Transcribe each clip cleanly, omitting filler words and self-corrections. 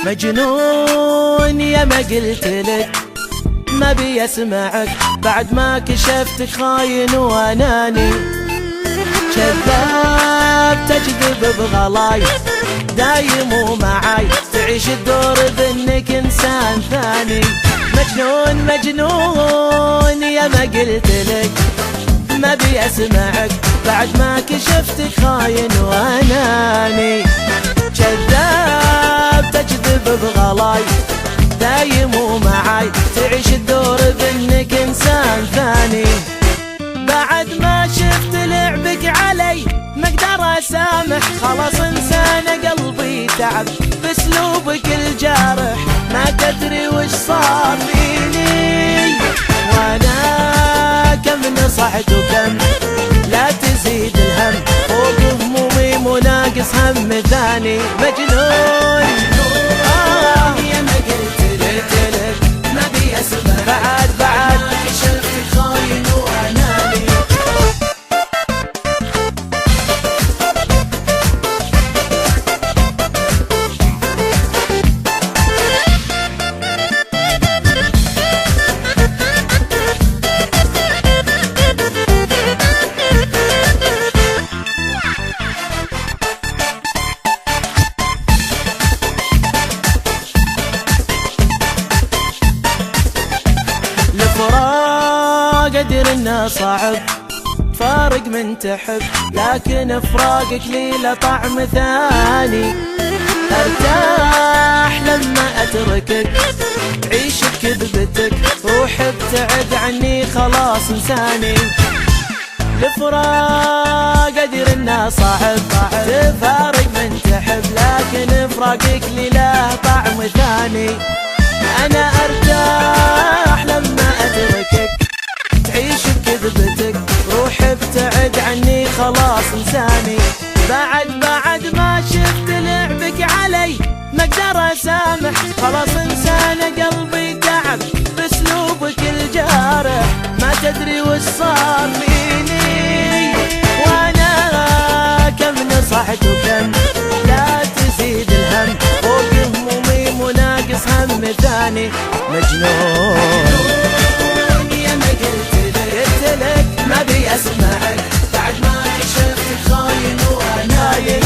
مجنون يا ما قلتلك ما بي اسمعك بعد ما كشفتك خاين واناني، كذاب تكذب بغلاي دايم ومعاي تعيش الدور بانك انسان ثاني. مجنون مجنون يا ما قلتلك ما بي اسمعك بعد ما كشفتك خاين واناني، كذاب تكذب بغلاي دايم ومعاي تعيش الدور بانك انسان ثاني. بعد ما شفت لعبك علي ما اقدر اسامح، خلاص انسان قلبي تعب باسلوبك الجارح، ما تدري وش صار فيني وانا كم نصحت وكم لا تزيد الهم فوق همومي مو ناقص هم ثاني. مجنون يا ما قلتلك ما بي اسمع بعد كشفتك خاين واناني. الفراق ادري انه صعب فارق من تحب، لكن فراقك لي له طعم ثاني. ارتاح لما اتركك عيش بكذبتك روح ابتعد عني خلاص انساني. الفراق ادري انه صعب تفارق من تحب، لكن فراقك لي له طعم ثاني. انا ارتاح لما اتركك تعيش بكذبتك روح ابتعد عني خلاص انساني. بعد ما شفت لعبك علي ما اقدر اسامح، خلاص انسان قلبي تعب باسلوبك الجارح، ما تدري وش صار فيني وانا كم نصحت وكم لا تزيد الهم فوق همومي مو ناقص هم ثاني. مجنون يا ما قلتلك ما بي اسمعك بعد ما كشفتك خاين واناني.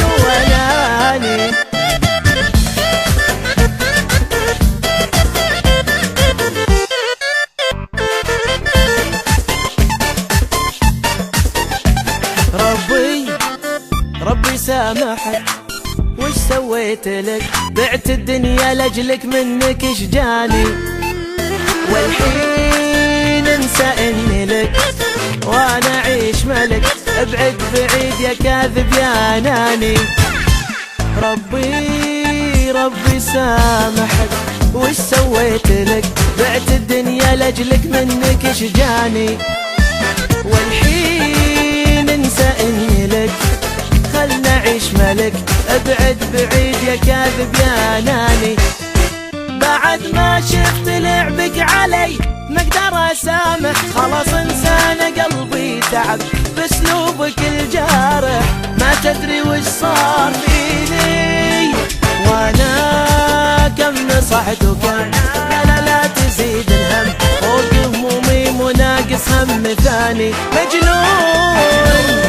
ربي سامحك وش سويت لك، بعت الدنيا لاجلك منك اشجاني، والحين انسى اني لك وانا اعيش ملك. ابعد بعيد يا كاذب يا اناني. ربي سامحك وش سويت لك، بعت الدنيا لاجلك منك اشجاني، والحين انسى اني لك خلنا عيش ملك. ابعد بعيد يا كاذب يا اناني. بعد ما شفت لعبك علي ما اقدر اسامح، خلاص انسان قلبي تعب باسلوبك الجارح، ما تدري وش صار فيني وانا كم نصحت وكم لا تزيد الهم فوق همومي مو ناقص هم ثاني. مجنون